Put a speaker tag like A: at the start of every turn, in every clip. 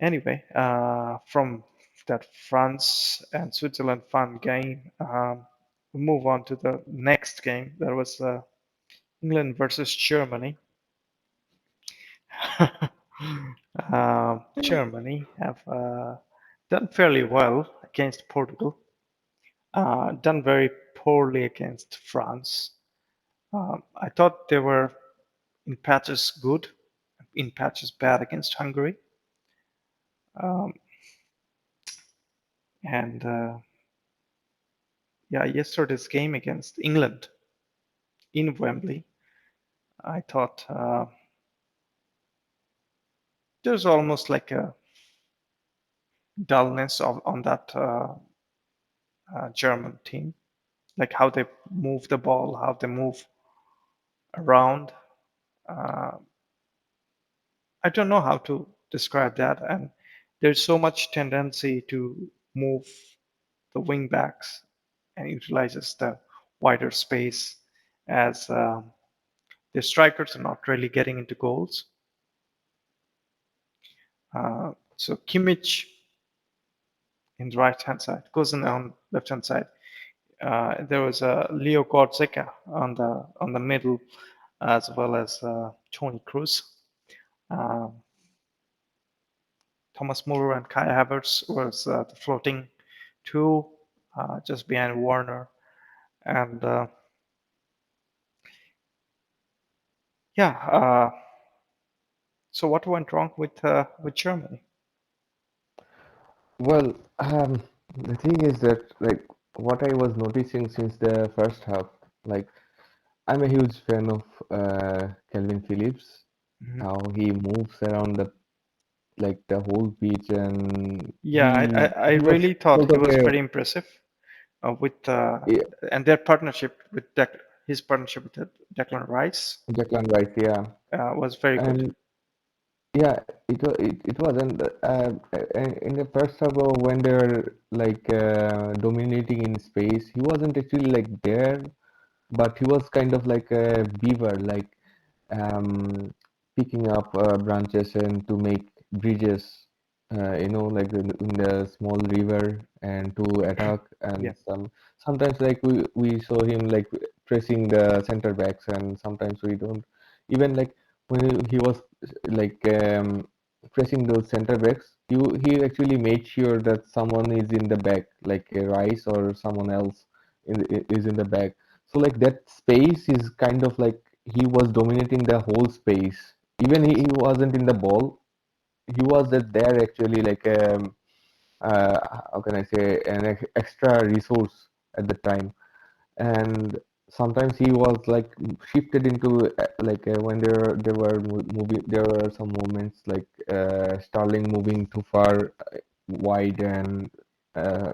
A: Anyway, from that France and Switzerland fun game, we move on to the next game. That was England versus Germany. Germany have done fairly well against Portugal, done very poorly against France. I thought they were in patches good, in patches bad against Hungary. Um, and yeah, yesterday's game against England in Wembley, I thought there's almost like a dullness on that German team, like how they move the ball, how they move around. Uh, I don't know how to describe that, and there's so much tendency to move the wing backs and utilizes the wider space as the strikers are not really getting into goals. So Kimmich in the right hand side, Cousin on left hand side. There was Leo Goretzka on the middle, as well as Tony Cruz. Um, Thomas Muller and Kai Havertz was the floating two, just behind Warner. And yeah, so what went wrong with Germany?
B: Well, the thing is that like what I was noticing since the first half, like I'm a huge fan of Calvin Phillips,
A: Mhm.
B: how he moves around the like the whole pitch, and
A: Yeah, I
B: he was
A: really thought
B: sort
A: he
B: of
A: was
B: a
A: very impressive with
B: yeah,
A: and their partnership with his partnership with Declan Rice
B: Declan Rice, yeah,
A: was very good.
B: and yeah, it was, and in the first half when they were like dominating in space, he wasn't actually like there, but he was kind of like a beaver, like um, picking up branches and to make bridges, like in the small river and to attack.
A: Yeah,
B: And sometimes like we saw him like pressing the center backs, and sometimes we don't. Even like when he was like pressing those center backs, he actually made sure that someone is in the back, like a Rice or someone else is in the back. So like that space is kind of like he was dominating the whole space. Even he wasn't in the ball. He was just there actually like uh, how can I say an extra resource at the time. And sometimes he was like shifted into when there were some moments like Starling moving too far wide, and uh,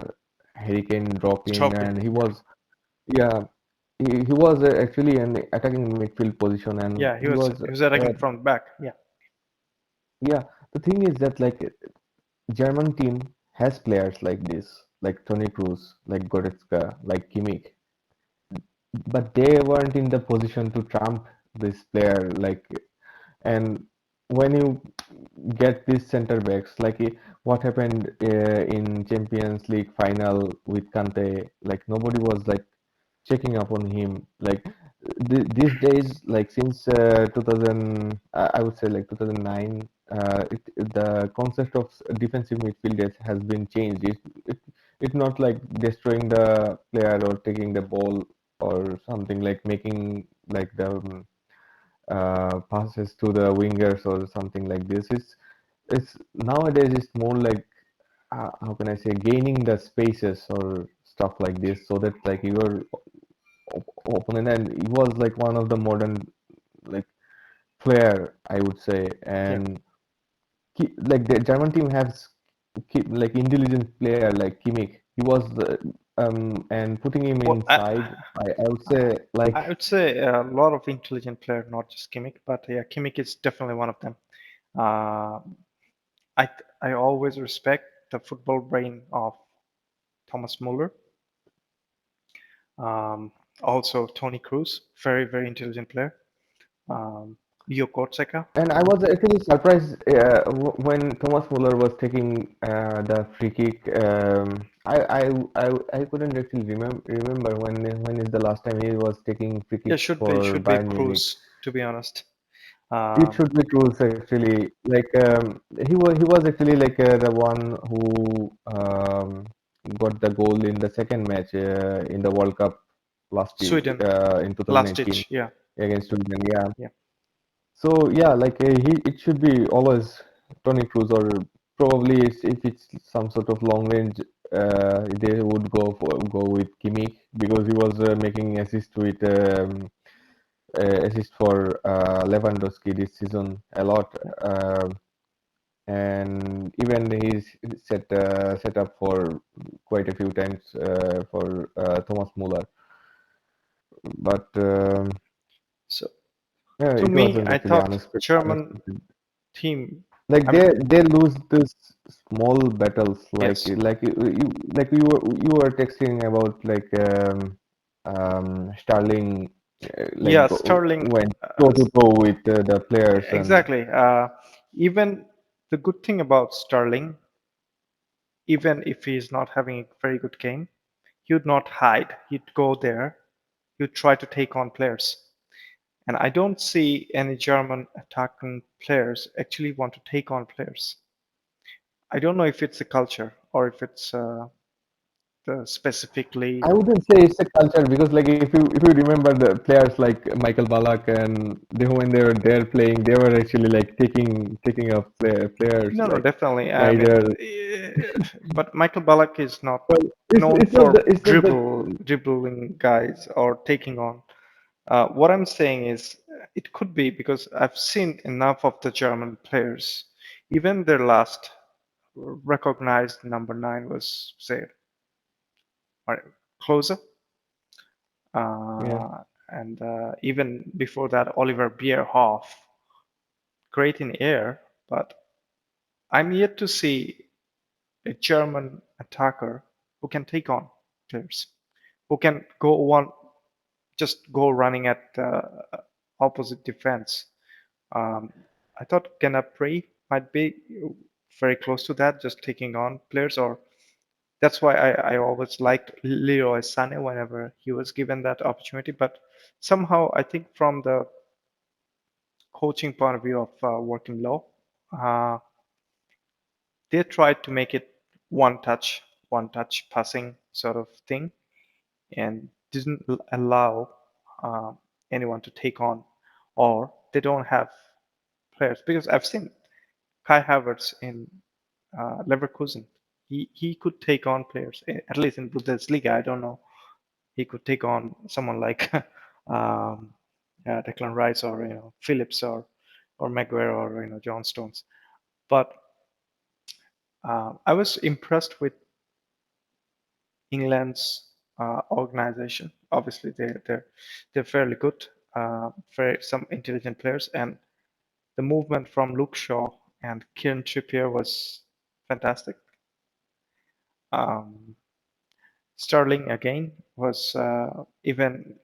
B: Harry Kane drop in,
A: Stropin.
B: and he
A: Yeah,
B: was yeah, he was actually in the attacking midfield position, and
A: yeah,
B: he was
A: he was attacking from the back. Yeah,
B: yeah. The thing is that like German team has players like this, like Toni Kroos, like Goretzka, like Kimmich, but they weren't in the position to trump this player. Like, and when you get these center backs, like what happened in Champions League final with Kante, like nobody was like checking up on him. Like these days, like since 2000, I would say like 2009, the concept of defensive midfielders has been changed. It's not like destroying the player or taking the ball or something, like making like the passes to the wingers or something like this. It's nowadays it's more like how can I say, gaining the spaces or stuff like this, so that like your opponent, and he was like one of the modern like player, I would say.
A: yeah.
B: And like the German team has like intelligent player like Kimmich. He was and putting him
A: Well,
B: inside, I would say
A: I
B: like
A: would say a lot of intelligent players, not just Kimmich, but yeah, Kimmich is definitely one of them. Uh, I always respect the football brain of Thomas Muller. Um, Also Tony Cruz, very intelligent player. Um, Leo Goretzka.
B: And I was actually surprised when Thomas Muller was taking the free kick. I couldn't actually remember when is the last time he was taking free
A: Yeah,
B: kicks for
A: should be
B: Bayern Munich.
A: Cruz, to be honest.
B: It
A: Um,
B: should be Cruz actually. Like he was actually like the one who got the goal in the second match in the World Cup last year
A: Sweden,
B: in
A: last
B: 2019
A: ditch. Yeah,
B: against Sweden. Yeah.
A: yeah,
B: So yeah, like it should be always Tony Cruz, or probably if it's some sort of long range, they would go with Kimmich because he was making assist for Lewandowski this season a lot,
A: yeah.
B: and even he's set up for quite a few times for Thomas Muller, but
A: So
B: yeah,
A: to
B: it
A: me,
B: wasn't
A: I
B: actually
A: thought
B: unexpected.
A: German
B: Unexpected.
A: team.
B: Like
A: I mean,
B: they lose these small battles,
A: yes,
B: you were texting about like Starling like
A: yeah, Sterling.
B: went toe
A: Uh,
B: to toe with the players, and
A: exactly. Even the good thing about Sterling, even if he's not having a very good game, he would not hide. He'd go there. He'd try to take on players. And I don't see any German attacking players actually want to take on players. I don't know if it's a culture or if it's specifically.
B: I wouldn't say it's a culture because like if you remember the players like Michael Ballack, and when they were there playing, they were actually like taking up players
A: No, no,
B: like
A: definitely. I mean,
B: Snyder.
A: but Michael Ballack is not
B: Well,
A: known
B: it's not
A: for
B: the
A: dribbling guys or taking on. What I'm saying is, it could be because I've seen enough of the German players. Even their last recognized number nine was, say, Klose,
B: yeah.
A: and even before that, Oliver Bierhoff, great in air, but I'm yet to see a German attacker who can take on players, who can just go running at opposite defense. Um, I thought Gnabry might be very close to that, just taking on players, or that's why I always liked Leroy Sané whenever he was given that opportunity. But somehow, I think from the coaching point of view of working low, uh, they tried to make it one touch passing sort of thing, and didn't allow uh, anyone to take on, or they don't have players. Because I've seen Kai Havertz in Leverkusen. He could take on players, at least in Bundesliga. I don't know. He could take on someone like Declan Rice, or Phillips, or Maguire, or John Stones. But I was impressed with England's organization. Obviously, they're fairly good, very some intelligent players, and the movement from Luke Shaw and Kieran Trippier was fantastic. Um, Sterling again was, even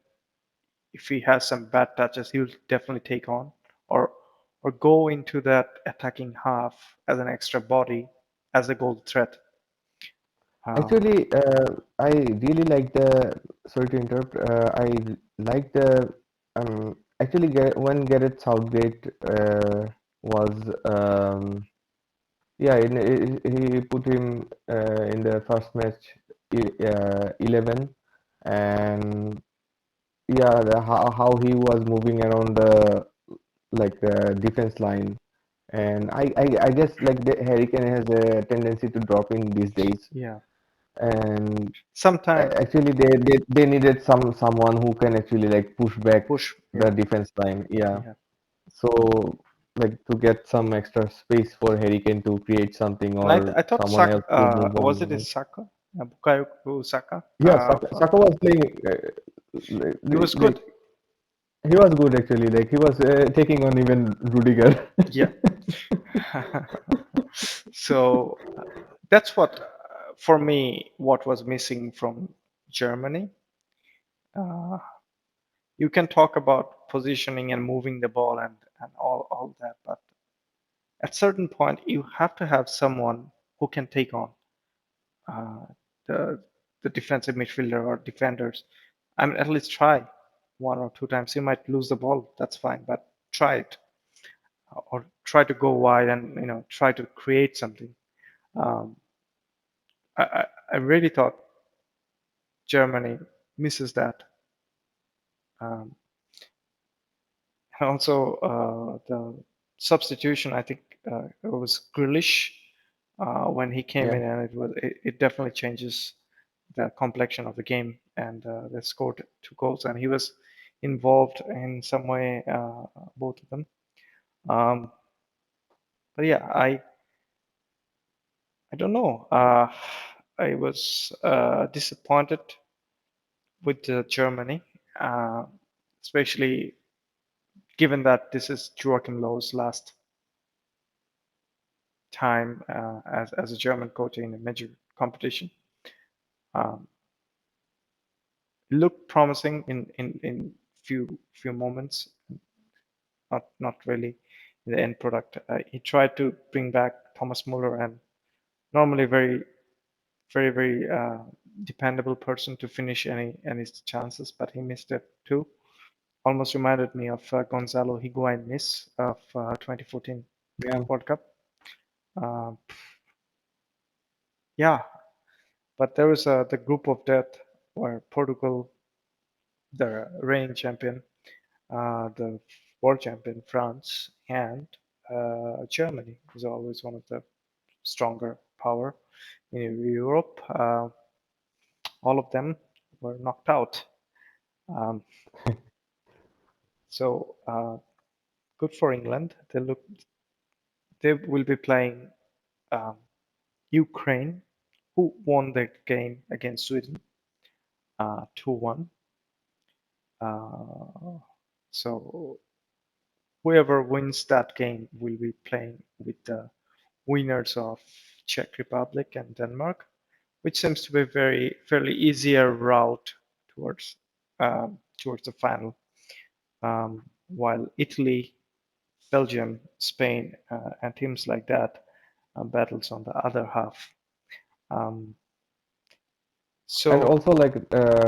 A: if he has some bad touches, he'll definitely take on, or go into that attacking half as an extra body, as a goal threat. Um,
B: Actually, I really like the. Sorry to interrupt. I like the. Actually, when Gareth Southgate was yeah, he put him in the first match 11, and yeah, how he was moving around the like defense line, and I guess like Harry Kane has a tendency to drop in these days,
A: yeah,
B: and
A: sometime
B: actually they needed someone who can actually like push back
A: push.
B: the
A: Yeah,
B: defense line. Yeah,
A: yeah.
B: so like to get some extra space for Harry Kane to create something,
A: And
B: or
A: I thought
B: someone else to move
A: Was it
B: on.
A: his Saka? Bukayo Saka.
B: Yeah, Saka was playing.
A: He was good.
B: He was good actually. Like he was taking on even Rudiger.
A: Yeah. So that's what, for me, what was missing from Germany. Uh, you can talk about positioning and moving the ball and and all that. But at certain point, you have to have someone who can take on uh, the the defensive midfielder or defenders. I mean, at least try 1 or 2 times. You might lose the ball, that's fine, but try it, or try to go wide and try to create something. Um, I really thought Germany misses that. Um, Also, the substitution, I think it was Grealish when he came
B: Yeah.
A: in, and it definitely changes the complexion of the game. And they scored 2 goals, and he was involved in some way, both of them. Um, but yeah, I don't know. I was disappointed with Germany, uh, especially given that this is Joachim Löw's last time as a German coach in a major competition. Um, Looked promising in few moments, not really in the end product. He tried to bring back Thomas Muller, and normally very dependable person to finish any chances, but he missed it too. Almost reminded me of Gonzalo Higuain miss of 2014
B: Yeah.
A: World Cup. Uh, yeah, but there was the group of death where Portugal, the reigning champion, the world champion France, and Germany is always one of the stronger power in Europe. All of them were knocked out. Um, so good for England. They will be playing um, Ukraine, who won the game against Sweden 2-1. Uh, so whoever wins that game will be playing with the winners of Czech Republic and Denmark, which seems to be very fairly easier route towards towards the final. While Italy, Belgium, Spain, and teams like that battles on the other half. Um,
B: And
A: so
B: also like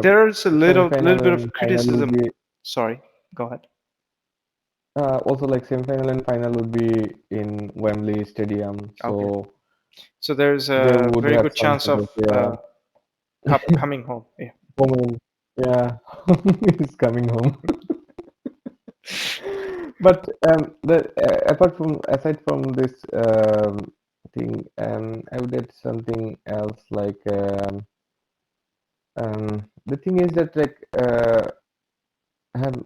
A: there's a little
B: semifinal
A: bit
B: and
A: of
B: final would
A: criticism.
B: be
A: Sorry, go ahead.
B: also like semifinal and final would be in Wembley Stadium,
A: Okay,
B: so
A: so there's
B: they
A: a
B: would
A: very
B: have
A: good
B: some
A: chance
B: sort
A: of
B: of yeah.
A: coming home. Yeah.
B: Home, yeah, he's coming home. But apart from aside from this thing, I would add something else like the thing is that like have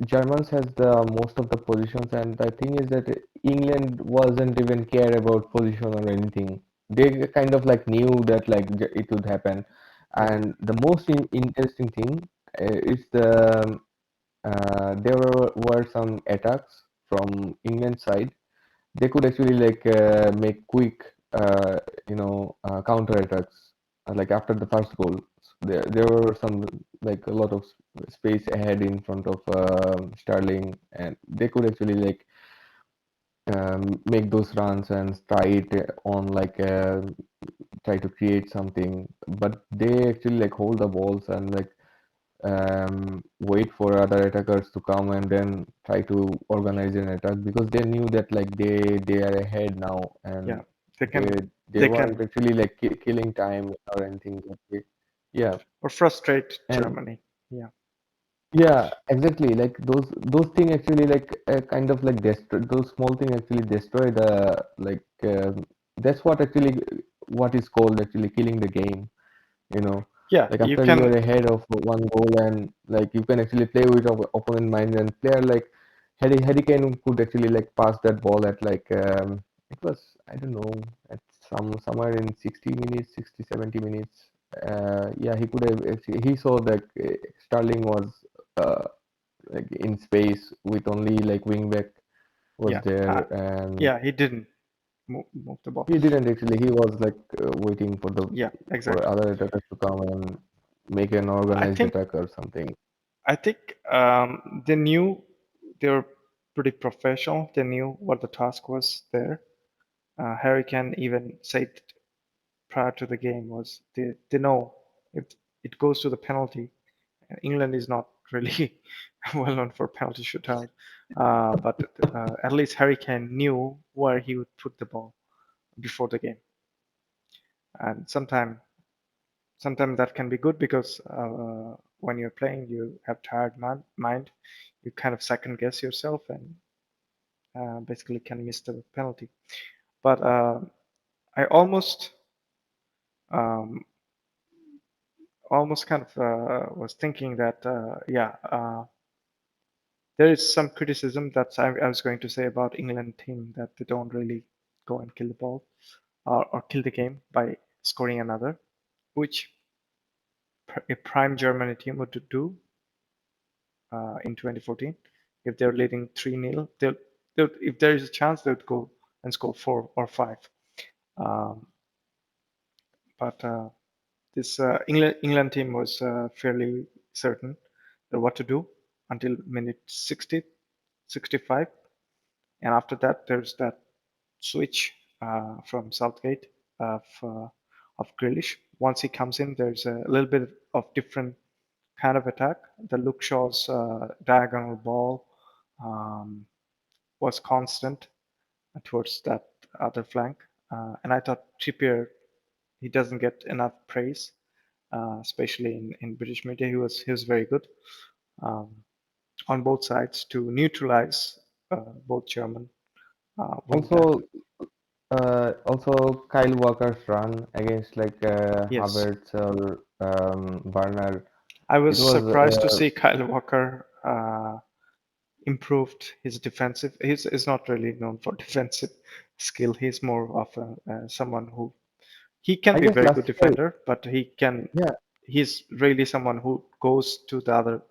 B: Germans has the most of the positions, and the thing is that England wasn't even care about position or anything. They kind of like knew that like it would happen,
A: Yeah.
B: and the most interesting thing is the there were some attacks from England side. They could actually like make quick, counter attacks. Like after the first goal, there were some like a lot of space ahead in front of Sterling, and they could actually like make those runs and try it on like try to create something. But they actually like hold the balls and like wait for other attackers to come and then try to organize an attack because they knew that like they are ahead now
A: Yeah.
B: and
A: They
B: they
A: can
B: they
A: they
B: weren't
A: can
B: actually like killing time or anything like yeah.
A: or frustrate
B: And
A: Germany. Yeah.
B: yeah, exactly, like those things actually like kind of like destroy those small things actually destroy the like that's what actually what is called actually killing the game, you know,
A: Yeah.
B: like
A: You
B: after you
A: can.
B: are ahead of one goal and like you can actually play with opponent mind and player like Harry Kane could actually like pass that ball at like it was I don't know at somewhere in 60 minutes 60 70 minutes yeah he could have actually he saw that Sterling was uh, like in space with only like wing back was
A: Yeah.
B: there and
A: Yeah. He didn't move the ball.
B: he didn't actually. He was like waiting for the
A: Yeah.
B: for
A: Exactly.
B: other attackers to come and make an
A: I
B: organized
A: think
B: attack or something.
A: I think they knew they were. pretty professional. They knew what the task was there. Harry Kane even said prior to the game was they know if it goes to the penalty. England is not really well known for penalty shootout, but at least Harry Kane knew where he would put the ball before the game, and sometimes that can be good because when you're playing, you have tired mind, you kind of second guess yourself and basically can miss the penalty. But I um, almost kind of was thinking that yeah, there is some criticism that I was going to say about England team that they don't really go and kill the ball or kill the game by scoring another, which a prime Germany team would do in 2014. If they're leading 3-0, if there is a chance, they would go and score 4 or 5. Um, but this England team was fairly certain what to do until minute 60, 65. And after that, there's that switch from Southgate of Grealish. Once he comes in, there's a little bit of different kind of attack. The Luke Shaw's diagonal ball um, was constant towards that other flank. And I thought Trippier, he doesn't get enough praise, especially in British media. He was very good um, on both sides to neutralize both German wing back.
B: Also, also Kyle Walker's run against like
A: Yes,
B: Havertz or Werner.
A: I was
B: It was
A: surprised to see Kyle Walker improved his defensive. He's not really known for defensive skill. He's more of someone who he can
B: I
A: be a
B: guess
A: very good
B: last year,
A: defender, but
B: yeah,
A: he's really someone who goes to the other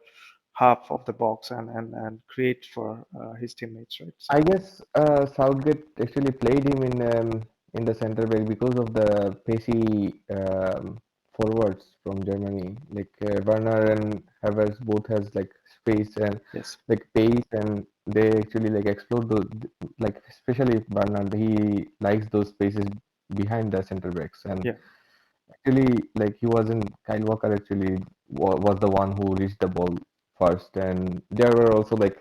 A: half of the box and create for his teammates, right?
B: I
A: So
B: guess Southgate actually played him in the center back because of the pacey forwards from Germany. Like Werner and Havertz both has like space and
A: yes,
B: like pace, and they actually like explode those. Like especially Werner, he likes those spaces behind the center backs. And
A: yeah,
B: actually, like he wasn't. Kyle Walker actually was the one who reached the ball first, and there were also like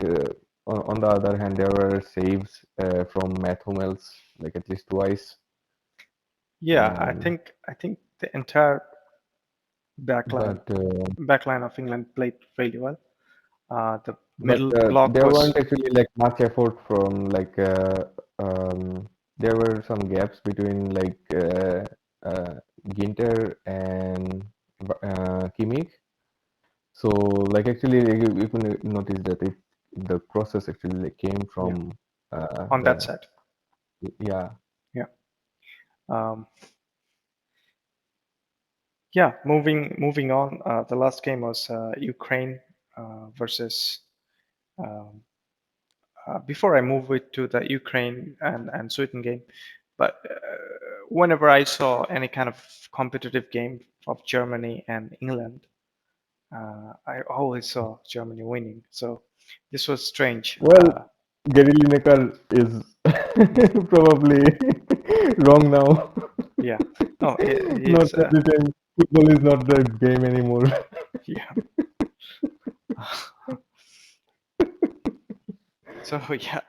B: on the other hand, there were saves from Matt Hummels, like at least twice.
A: yeah.
B: And
A: I think the entire backline
B: but
A: backline of England played really well. The
B: but
A: middle block
B: there
A: was
B: weren't actually like much effort from like um, there were some gaps between like Ginter and Kimmich. So, like actually, you can notice that the crosses actually like came
A: yeah
B: from
A: on that
B: the
A: side.
B: yeah.
A: Yeah. Um, yeah. Moving on. The last game was Ukraine versus. Um, before I move it to the Ukraine and Sweden game, but whenever I saw any kind of competitive game of Germany and England, I always saw Germany winning. So this was strange.
B: Well, Gary Lineker is probably wrong now.
A: Yeah. No,
B: Not
A: it's
B: every time football is not the game anymore.
A: yeah. So yeah.